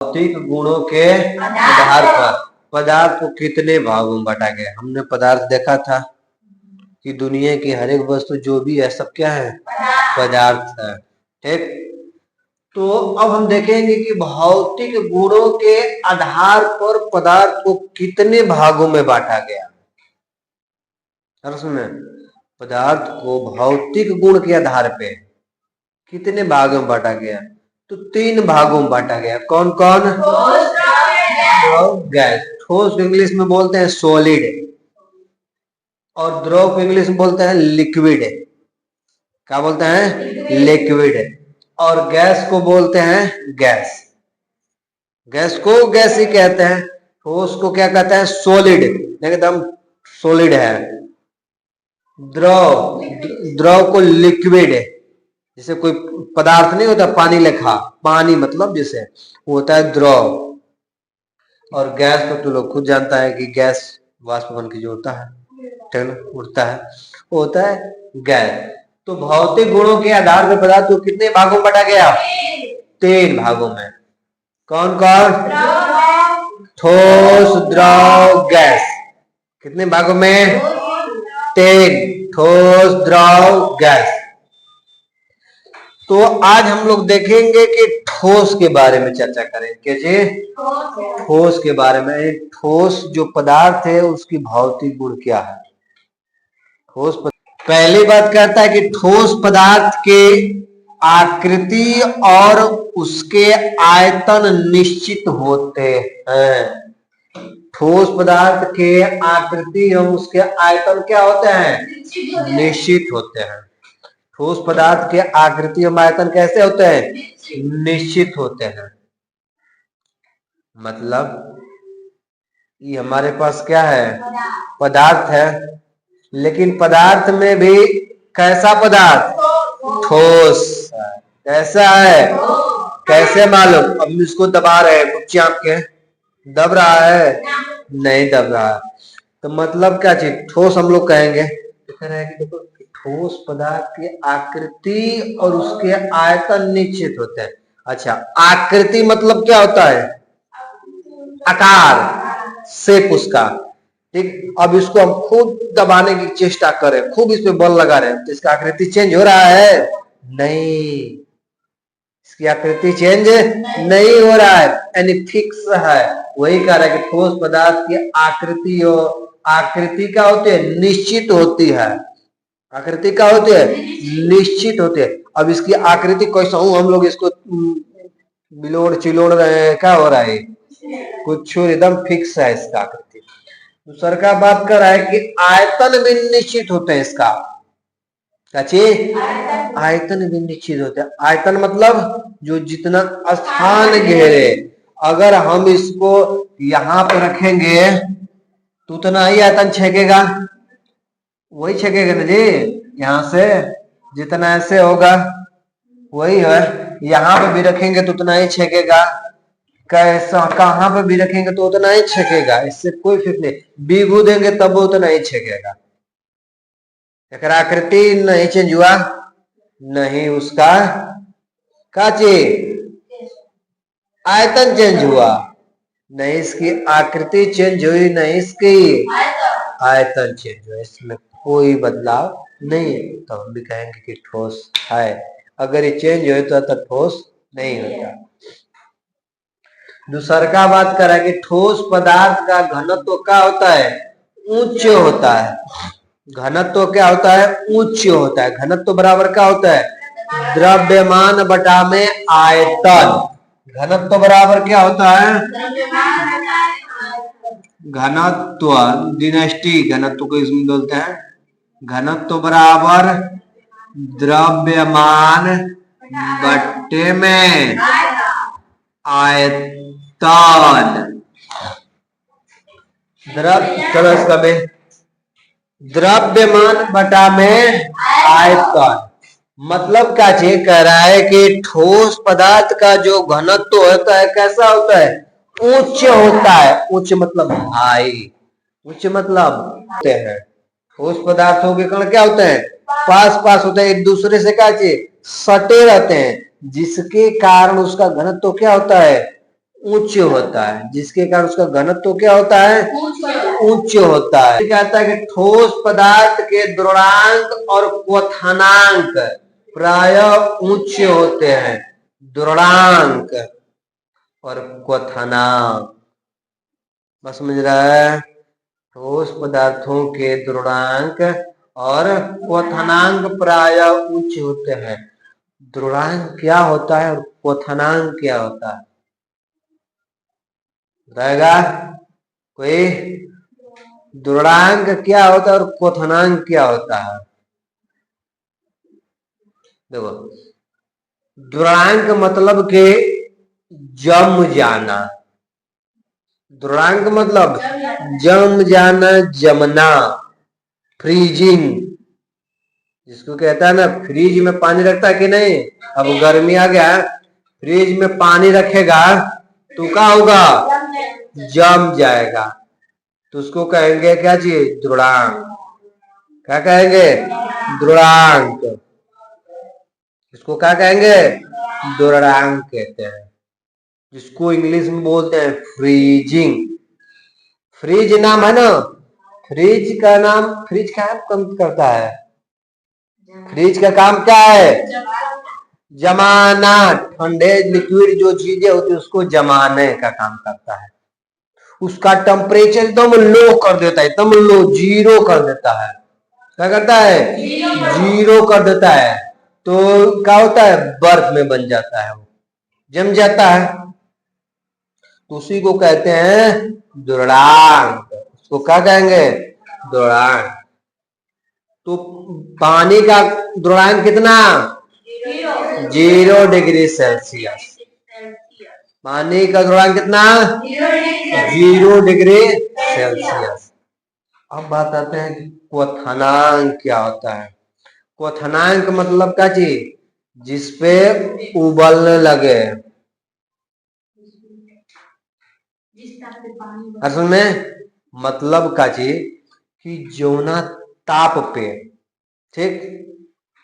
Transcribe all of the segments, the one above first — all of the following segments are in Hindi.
भौतिक गुणों के आधार पर पदार्थ को कितने भागों में बांटा गया। हमने पदार्थ देखा था कि दुनिया की हर एक वस्तु जो भी है सब क्या है, पदार्थ है। ठीक, तो अब हम देखेंगे कि भौतिक गुणों के आधार पर पदार्थ को कितने भागों में बांटा गया। में पदार्थ को भौतिक गुण के आधार पे कितने भागों में बांटा गया, तो 3 भागों में बांटा गया। कौन कौन? गैस। ठोस को इंग्लिश में बोलते हैं सॉलिड, और द्रव को इंग्लिश में बोलते हैं लिक्विड। क्या बोलते हैं? लिक्विड। और गैस को बोलते हैं गैस। गैस को गैस ही कहते हैं। ठोस को क्या कहते हैं? सॉलिड, एकदम सॉलिड है। द्रव को लिक्विड है। जैसे कोई पदार्थ नहीं होता पानी लेखा, पानी मतलब जैसे वो होता है द्रव। और गैस को तो लोग खुद जानता है कि गैस वाष्पन की जो होता है, उड़ता है, वो होता है गैस। तो भौतिक गुणों के आधार पर पदार्थ को कितने भागों में बांटा गया? 3 भागों में। कौन कौन? ठोस, द्रव, गैस। कितने भागों में? 3। ठोस, द्रव, गैस। तो आज हम लोग देखेंगे कि ठोस के बारे में चर्चा करेंगे। जी, ठोस के बारे में। ठोस जो पदार्थ है उसकी भौतिक गुण क्या है? ठोस पहली बात कहता है कि ठोस पदार्थ के आकृति और उसके आयतन निश्चित होते हैं। ठोस पदार्थ के आकृति और उसके आयतन क्या होते हैं? निश्चित होते हैं। ठोस पदार्थ के आकृति और आयतन कैसे होते हैं? निश्चित होते हैं। मतलब ये हमारे पास क्या है? पदार्थ है, लेकिन पदार्थ में भी कैसा पदार्थ? ठोस। कैसा है? कैसे मालूम? अब इसको दबा रहे हैं, चाप के दब रहा है? नहीं दब रहा है। तो मतलब क्या चीज? ठोस हम लोग कहेंगे। देखो, ठोस पदार्थ की आकृति और उसके आयतन निश्चित होते हैं। अच्छा, आकृति मतलब क्या होता है? आकार, शेप उसका। ठीक, अब इसको हम खूब दबाने की चेष्टा करें, खूब इस पे बल लगा रहे हैं, तो इसका आकृति चेंज हो रहा है? नहीं, इसकी आकृति चेंज नहीं हो रहा है, यानी फिक्स है। वही कह रहा है कि ठोस पदार्थ की आकृति और आकृति क्या होती है? निश्चित होती है। आकृति क्या होती है? निश्चित होती है। अब इसकी आकृति कैसा हूं, हम लोग इसको बिलोड़ चिलोड़ रहे हैं, क्या हो रहा है? कुछ एकदम फिक्स है इसका आकृति। दूसरा का बात कर रहा है कि आयतन भी निश्चित होते हैं इसका। आयतन भी निश्चित होते हैं। आयतन मतलब जो जितना स्थान घेरे, अगर हम इसको यहाँ पे रखेंगे तो उतना ही आयतन छेकेगा। वही छेकेगा ना जी। यहाँ से जितना ऐसे होगा वही है, यहाँ पे भी रखेंगे तो उतना ही छेकेगा। कैसा कहाँ पे भी रखेंगे तो उतना ही छेकेगा। इससे कोई फिक्र नहीं। बीघू देंगे तब वो उतना ही छेकेगा। आकृति नहीं चेंज हुआ, नहीं उसका क्या चीज? आयतन चेंज हुआ। नहीं इसकी आकृति चेंज हुई, नहीं इसकी आयतन चेंज हुआ। इसमें कोई बदलाव नहीं है, तो हम भी कहेंगे कि ठोस है। अगर ये चेंज हो तो ठोस नहीं होता। दूसरा का बात कर रहा है कि ठोस पदार्थ का घनत्व क्या होता है? उच्च होता है। घनत्व क्या होता है? उच्च होता है। घनत्व बराबर क्या होता है? द्रव्यमान बटा में आयतन। घनत्व बराबर क्या होता है? घनत्व डिनेस्टी घनत्व को इसमें बोलते हैं। घनत्व बराबर द्रव्यमान बटे में आयतन। चलो इसका में द्रव्यमान बटा में आयतन। मतलब क्या चीज कह रहा है कि ठोस पदार्थ का जो घनत्व होता है कैसा होता है? उच्च होता है। उच्च मतलब हाई, उच्च मतलब होते हैं। ठोस पदार्थों के कण क्या होते हैं? पास पास होते हैं, एक दूसरे से क्या चीज? सटे रहते हैं, जिसके कारण उसका घनत्व क्या होता है? उच्च होता है, जिसके कारण उसका घनत्व क्या होता है, उच्च होता है। कहता है कि ठोस पदार्थ के द्रव्यंक और क्वथनांक प्राय उच्च होते हैं। द्रव्यंक और क्वथनांक, बस समझ रहा है। ठोस पदार्थों के द्रव्यंक और क्वथनांक प्राय उच्च होते हैं। द्रव्यंक क्या होता है और क्वथनांक क्या होता है, बताएगा कोई? द्रव्यंक क्या होता है और क्वथनांक क्या होता है? देखो, द्रव्यंक मतलब के जम जाना। द्रव्यंक मतलब जम जाना, जमना, फ्रीजिंग, जिसको कहता है ना, फ्रिज में पानी रखता है कि नहीं। अब गर्मी आ गया, फ्रिज में पानी रखेगा तो क्या होगा, जम जाएगा, तो उसको कहेंगे क्या चीज, द्रव्यंक। क्या कहेंगे, द्रव्यंक। इसको क्या कहेंगे, द्रव्यंक कहते हैं, जिसको इंग्लिश में बोलते हैं फ्रीजिंग। फ्रिज नाम है ना, फ्रिज का नाम, फ्रिज क्या काम करता है, फ्रिज का काम क्या है, जमाना। ठंडे लिक्विड जो चीजें होती है उसको जमाने का काम करता है। उसका टेम्परेचर एकदम लो कर देता है, एकदम लो, जीरो कर देता है। क्या करता है, जीरो कर देता है। तो क्या होता है, बर्फ में बन जाता है, वो जम जाता है, तो उसी को कहते हैं द्रव्यंक। उसको क्या कहेंगे, द्रव्यंक। तो पानी का द्रव्यंक कितना, 0 डिग्री सेल्सियस। पानी का द्रव्यंक कितना, 0 डिग्री सेल्सियस। अब बात आते हैं क्वथनांक क्या होता है। क्वथनांक मतलब क्या चीज, जिसपे उबलने लगे। असल में मतलब का चीज कि जौना ताप पे, ठीक,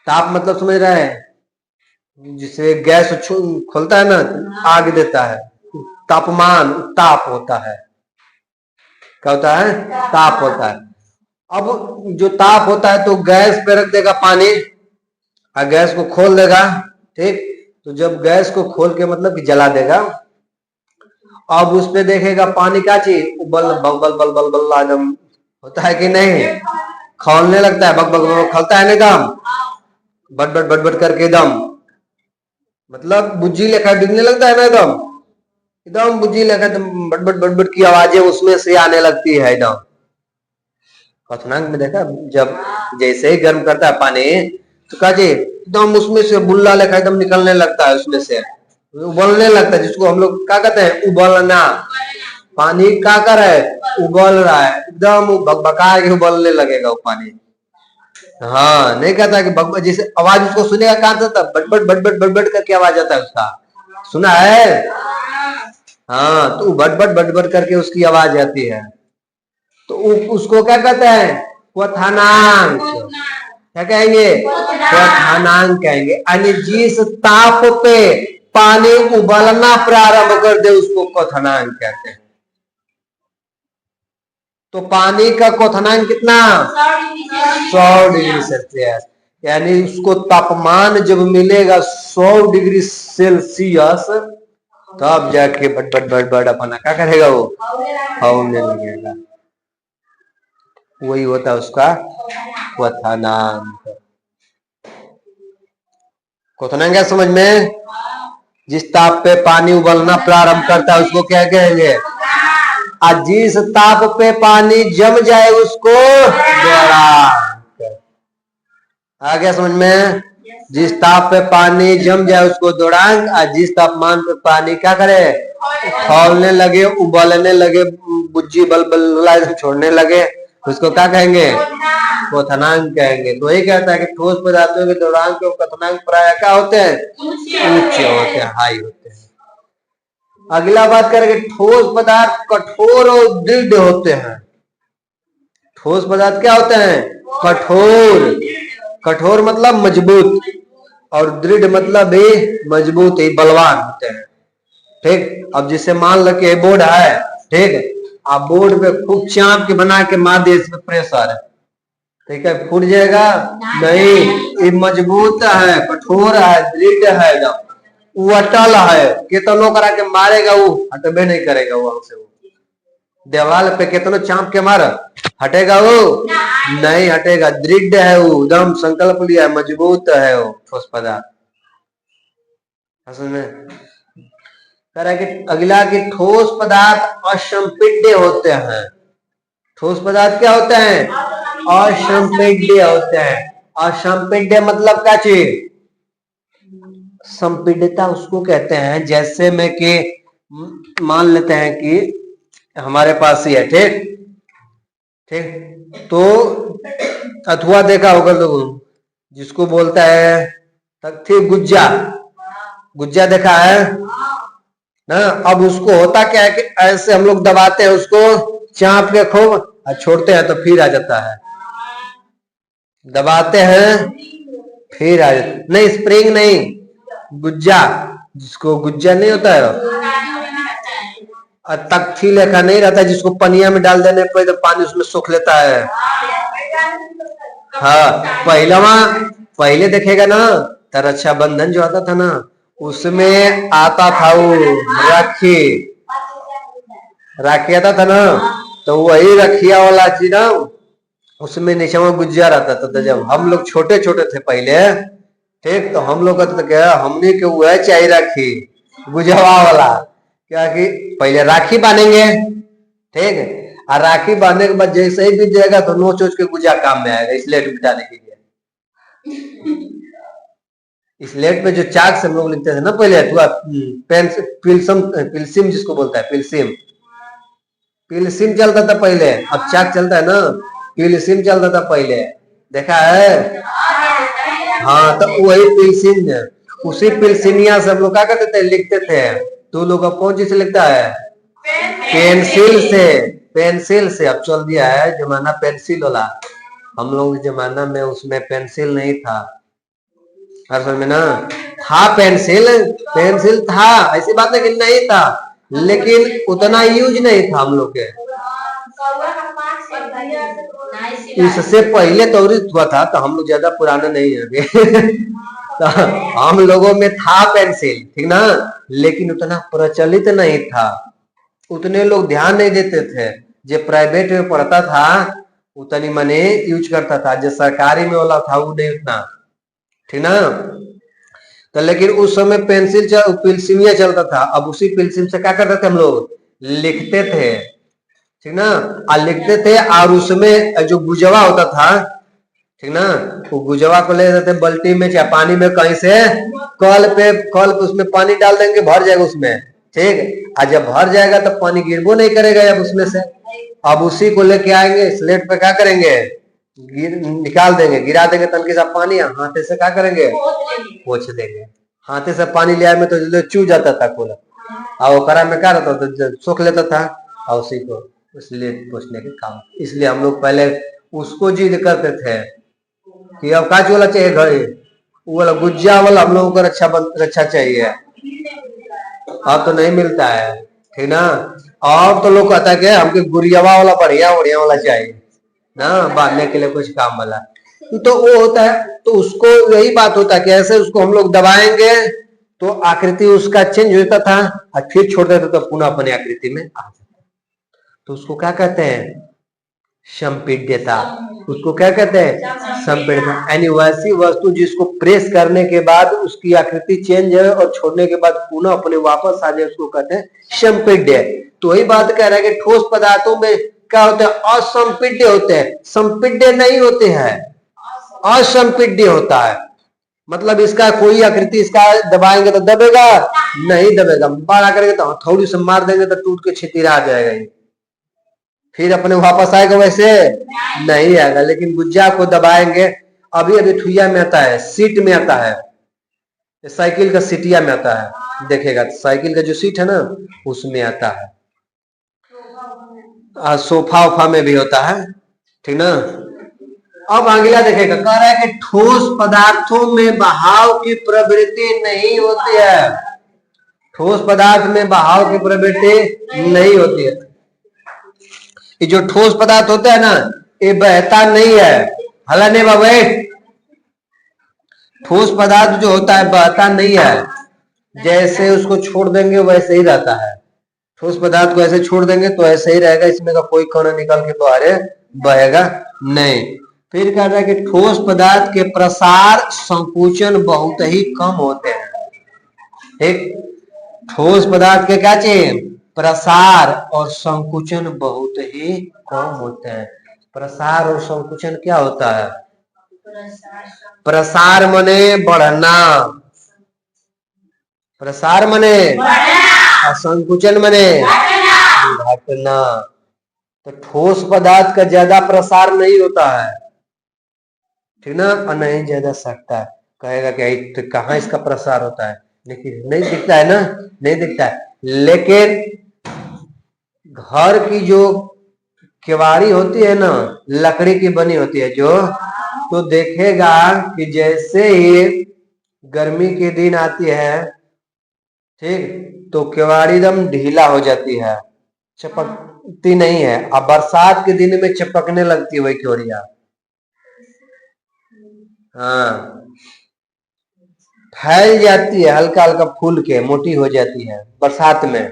ताप मतलब समझ रहे हैं, जिसे गैस खोलता है ना, आग देता है, तापमान, ताप होता है। क्या होता है, ताप होता है। अब जो ताप होता है तो गैस पे रख देगा पानी और गैस को खोल देगा, ठीक। तो जब गैस को खोल के मतलब कि जला देगा, अब उस पे देखेगा पानी क्या चीज, उबल, बल बल बल बल बल एकदम होता है कि नहीं, खौलने लगता है, बग बग बग खौलता है ना एकदम, बट बट बट बट करके एकदम, मतलब बुज्जी लेखा डिगने लगता है ना, एकदम एकदम बुज्जी लेखा, एकदम बट बट बट बट की आवाजें उसमें से आने लगती है एकदम। क्वथनांक में देखा, जब जैसे ही गर्म करता है पानी तो क्या चीज, एकदम उसमें से बुल्ला लेखा एकदम निकलने लगता है, उसमें से उबलने लगता है, जिसको हम लोग क्या कहते हैं, उबलना। पानी क्या कर रहा है, उबल रहा है, एकदम बकबका के उबलने लगेगा वो पानी। हाँ, नहीं कहता कि बक, जैसे आवाज उसको सुनेगा कहां से, तब but but but but but but करके आवाज आता है उसका, सुना है। हाँ, तो बट बट बट बट करके उसकी आवाज आती है, तो उसको क्या कहते हैं, क्वथनांक। क्या कहेंगे, क्वथनांक कहेंगे। यानी जिस ताप पे पानी उबलना प्रारंभ कर दे उसको क्वथनांक कहते हैं। तो पानी का क्वथनांक कितना, 100 डिग्री सेल्सियस। यानी उसको तापमान जब मिलेगा 100 डिग्री सेल्सियस, तब जाके बट बट बट बट अपना क्या करेगा, वो खौलने लगेगा। वही होता है उसका क्वथनांक। क्वथनांक क्या समझ में, जिस ताप पे पानी उबलना प्रारंभ करता है उसको क्या कहेंगे, और जिस ताप पे पानी जम जाए उसको द्रव्यंक। आ गया समझ में, जिस ताप पे पानी जम जाए उसको द्रव्यंक, और जिस तापमान पे पानी क्या करे, खौलने लगे, उबलने लगे, बुज्जी बल बल छोड़ने लगे, उसको क्या कहेंगे, क्वथनांक कहेंगे। तो ये कहता है कि ठोस पदार्थों के द्रव्यंक और क्वथनांक प्राय क्या होते हैं, उच्च होते हैं, हाई होते हैं। अगला बात करेंगे, ठोस पदार्थ कठोर और दृढ़ होते हैं। ठोस पदार्थ क्या होते हैं, कठोर। कठोर मतलब मजबूत, और दृढ़ मतलब भी मजबूत ही, बलवान होते हैं। ठीक। अब जैसे मान लो कि बोर्ड है, ठीक, आप बोर्ड पे खूब चाप के बना के मार दिए, इसमें प्रेशर है, ठीक है, फूट जाएगा? नहीं, ये मजबूत है, कठोर है, दृढ़ है एकदम, वो अटल है, कितनों करा के मारेगा वो हटबे नहीं करेगा, वो हमसे, वो दीवार पे कितनों चाप के मार, हटेगा वो? नहीं हटेगा, दृढ़ है वो, एकदम संकल्प लिया, मजबूत है वो ठोस पदार्थ। में कह रहा है कि अगला कि ठोस पदार्थ असंपीड्य होते हैं। ठोस पदार्थ क्या होते हैं? असंपीड्य होते हैं। असंपीड्य मतलब क्या चीज? संपीड्यता उसको कहते हैं, जैसे में कि मान लेते हैं कि हमारे पास ही है, ठीक ठीक, तो अथवा देखा होगा लोगों, जिसको बोलता है तख्ती गुज्जा, गुज्जा देखा है ना? अब उसको होता क्या है कि ऐसे हम लोग दबाते हैं उसको, चाप के खूब और छोड़ते हैं तो फिर आ जाता है, दबाते हैं फिर आ जाता, नहीं स्प्रिंग नहीं, गुज्जा, जिसको गुज्जा नहीं होता है, और तख्ती लेखा नहीं रहता, जिसको पनिया में डाल देने पर तो पानी उसमें सोख लेता है। हाँ, पहले देखेगा ना तो रक्षाबंधन जो आता था ना, उसमें आता था वो राखी, राखी आता था ना, तो वही रखिया वाला चीज ना, उसमें नीचे में गुज्जा रहता था। तो जब हम लोग छोटे छोटे थे पहले, ठीक, तो हम लोग कहते थे क्या, हमने के वह चाहिए राखी गुजवा वाला, क्या कि पहले राखी बांधेंगे, ठीक है, और राखी बांधने के बाद जैसे ही बीत जाएगा तो नोच नोच के गुजा काम में आएगा, स्लेट मिटाने के लिए। स्लेट में जो चाक से हम लोग लिखते थे ना पहले, पेन पिलसिम जिसको बोलता है, पिलसिम, पिलसिम चलता था पहले, अब चाक चलता है ना, पिलसिम चलता था पहले, देखा है? हाँ, तो वही पिलसिम है, उसी पिलसिनिया से हम लोग क्या करते थे, लिखते थे। तो लोग अब कौन चीज से लिखता है? पेंसिल से, पेंसिल से। अब चल दिया है जमाना पेंसिल वाला, हम लोग के जमाना में उसमें पेंसिल नहीं था, हर समय ना था पेंसिल, पेंसिल था, ऐसी बात है कि नहीं था, लेकिन उतना यूज नहीं था हम लोग के। इससे पहले तो हुआ था, तो हम लोग ज्यादा पुराने नहीं है तो हम लोगों में था पेंसिल, ठीक ना, लेकिन उतना प्रचलित नहीं था, उतने लोग ध्यान नहीं देते थे। जो प्राइवेट में पढ़ता था उतनी मने यूज करता था, जो सरकारी में वाला था वो नहीं उतना, ठीक ना। तो लेकिन उस समय पेंसिल पिलसिमिया चलता था, अब उसी पेंसिल से क्या करते थे हम लोग, लिखते थे, ठीक ना, और लिखते थे, और उसमें जो गुजवा होता था, ठीक ना, वो गुजवा को ले जाते बल्टी में या पानी में, कहीं से कल पे उसमें पानी डाल देंगे, भर जाएगा उसमें, ठीक, और जब भर जाएगा तो पानी गिरबो नहीं करेगा अब उसमें से, अब उसी को लेके आएंगे स्लेट पे, क्या करेंगे, निकाल देंगे, गिरा देंगे तनके सा पानी, हाथे से क्या करेंगे, पोछ देंगे, हाथे से पानी ले आए में तो चू जाता था कुल, और करा में क्या रहता था, सोख लेता था, और उसी को इसलिए पोछने के काम, इसलिए हम लोग पहले उसको जिद करते थे कि अब काच वाला चाहिए घड़ी, वो वाला गुज्जा वाला हम लोगों को रक्षा चाहिए, अब तो नहीं मिलता है, ठीक ना। और तो लोग कहता है कि हमको गुरियावा वाला बढ़िया बढ़िया वाला चाहिए ना, बांधने के लिए कुछ काम वाला, तो वो होता है, तो उसको यही बात होता है कि ऐसे उसको हम लोग दबाएंगे तो आकृति उसका चेंज होता था, और फिर छोड़ देते तो पुनः अपनी आकृति में आ जाता, तो उसको क्या कहते हैं, संपीड्यता। उसको क्या कहते हैं, संपीड्यता, यानी वैसी वस्तु जिसको प्रेस करने के बाद उसकी आकृति चेंज है और छोड़ने के बाद पुनः अपने वापस आ जाए, उसको कहते हैं संपीड्य। तो वही बात कह रहा है कि ठोस पदार्थों में क्या होते हैं, असंपीड्य होते हैं, संपीड्य नहीं होते हैं, असंपीड्य होता है, मतलब इसका कोई आकृति, इसका दबाएंगे तो दबेगा नहीं, दबेगा, बाढ़ करेंगे तो थोड़ी से मार देंगे तो टूट के छितीरा आ जाएगा, फिर अपने वापस आएगा, वैसे नहीं आएगा। लेकिन गुज्जा को दबाएंगे, अभी अभी ठुइया में आता है, सीट में आता है, साइकिल का सीटिया में आता है, देखेगा साइकिल का जो सीट है ना उसमें आता है, सोफा उफा में भी होता है, ठीक ना। अब अगला देखेगा, कह रहा है कि ठोस पदार्थों में बहाव की प्रवृत्ति नहीं होती है, ठोस पदार्थ में बहाव की प्रवृत्ति नहीं होती है। ये जो ठोस पदार्थ होता है ना, ये बहता नहीं है। हला नहीं बाबे, ठोस पदार्थ जो होता है बहता नहीं है। जैसे उसको छोड़ देंगे वैसे ही रहता है। ठोस पदार्थ को ऐसे छोड़ देंगे तो ऐसे ही रहेगा, इसमें का कोई कण निकल के तो आगे बहेगा नहीं। फिर कह रहा है कि ठोस पदार्थ के प्रसार संकुचन बहुत ही कम होते हैं। ठीक, ठोस पदार्थ के क्या चाहिए? प्रसार और संकुचन बहुत ही कम होते हैं। प्रसार और संकुचन क्या होता है? प्रसार मने बढ़ना, प्रसार मने और संकुचन मने घटना। तो ठोस पदार्थ का ज्यादा प्रसार नहीं होता है, ठीक ना, और नहीं ज्यादा सकता है। कहेगा कि तो कहाँ इसका प्रसार होता है, लेकिन नहीं दिखता है ना, नहीं दिखता है। लेकिन घर की जो केवाड़ी होती है ना, लकड़ी की बनी होती है जो, तो देखेगा कि जैसे ही गर्मी के दिन आती है, ठीक, तो केवाड़ी एकदम ढीला हो जाती है, चपकती नहीं है। अब बरसात के दिन में चपकने लगती है वही केवड़िया। हाँ, फैल जाती है, हल्का हल्का फूल के मोटी हो जाती है बरसात में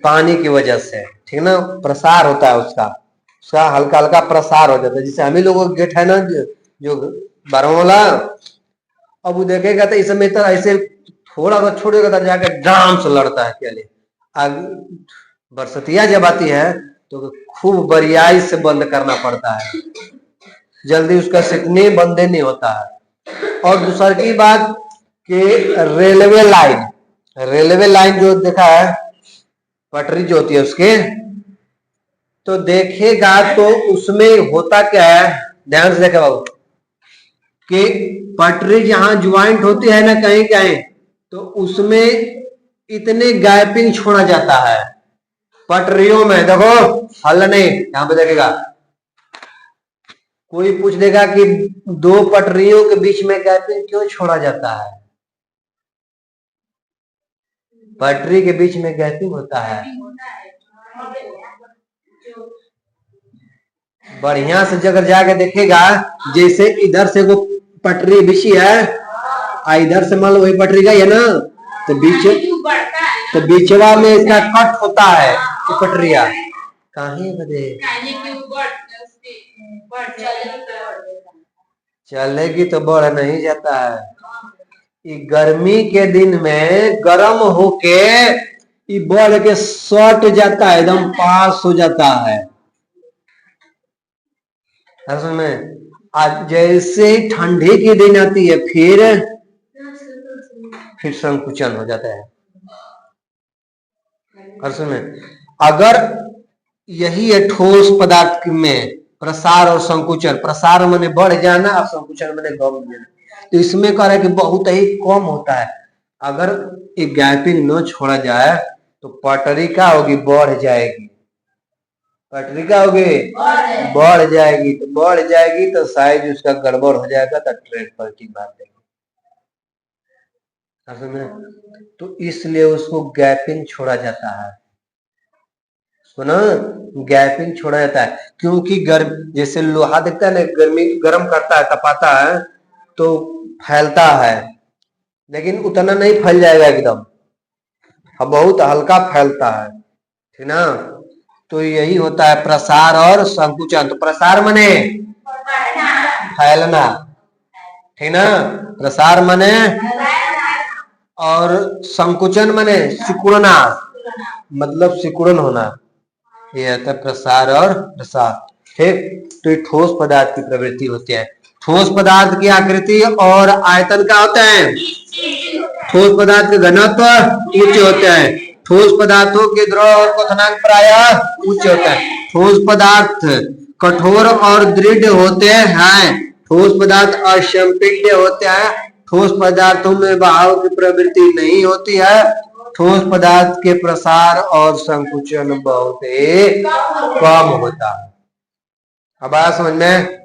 पानी की वजह से, ठीक ना, प्रसार होता है उसका, उसका हल्का हल्का प्रसार हो जाता है। जैसे हम ही लोगों का गेट है ना जो 12 वाला, अब वो देखेगा तो इस समय तो ऐसे थोड़ा सा छोड़ेगा तो जाके ड्राम से लड़ता है केले। बरसतिया जब आती है तो खूब बरियाई से बंद करना पड़ता है, जल्दी उसका सिकनी बंद नहीं होता है। और दूसर की बात कि रेलवे लाइन जो देखा है, पटरी जो होती है उसके, तो देखेगा तो उसमें होता क्या है, ध्यान से देखे बाबू, कि पटरी जहां ज्वाइंट होती है ना कहीं कहीं, तो उसमें इतने गैपिंग छोड़ा जाता है पटरियों में। देखो हल नहीं, यहां पे देखेगा, कोई पूछ देगा कि 2 पटरियों के बीच में गैपिंग क्यों छोड़ा जाता है? पटरी के बीच में गैपिंग होता है, बढ़िया से जगह जाके देखेगा, जैसे इधर से वो पटरी बिछी है, इधर से मान लो वही पटरी गई है ना, तो बीचवा में इसका कट होता है ये पटरिया। कहीं बदे चलेगी तो बढ़ नहीं जाता है। ये गर्मी के दिन में गर्म होके ये बढ़ के सट जाता है, एकदम पास हो जाता है। असल में आज जैसे ठंडी की दिन आती है फिर संकुचन हो जाता है। असल में अगर यही है ठोस पदार्थ में प्रसार और संकुचन, प्रसार मैंने बढ़ जाना और संकुचन मैंने कम जाना, तो इसमें कह रहा है कि बहुत ही कम होता है। अगर एक गैपिंग न छोड़ा जाए तो पटरी क्या होगी, बढ़ जाएगी। पटरी क्या होगी, बढ़ जाएगी। तो बढ़ जाएगी तो साइज उसका गड़बड़ हो जाएगा, तो ट्रेन पलटी मार देगी। तो इसलिए उसको गैपिंग छोड़ा जाता है, ना गैपिंग छोड़ा जाता है। क्योंकि जैसे लोहा दिखता है ना, गर्मी गर्म करता है, तपाता है तो फैलता है, लेकिन उतना नहीं फैल जाएगा एकदम, बहुत हल्का फैलता है, ठीक ना। तो यही होता है प्रसार और संकुचन। तो प्रसार मने फैलना, ठीक ना, प्रसार मने, और संकुचन मने सिकुड़ना, मतलब सिकुड़न होना, ये आता है प्रसार और प्रसार, ठीक। तो ये ठोस पदार्थ की प्रवृत्ति होती है। ठोस पदार्थ की आकृति और आयतन क्या होता है? ठोस पदार्थ के घनत्व ऊंचे होते हैं, ठोस पदार्थों के द्रव और क्वथनांक प्रायः ऊंचे होते हैं। ठोस पदार्थ कठोर और दृढ़ होते हैं, ठोस पदार्थ असंपीड्य होते हैं, ठोस पदार्थों में बहाव की प्रवृत्ति नहीं होती है, ठोस पदार्थ के प्रसार और संकुचन बहुत ही कम होता है। अब आया समझ में?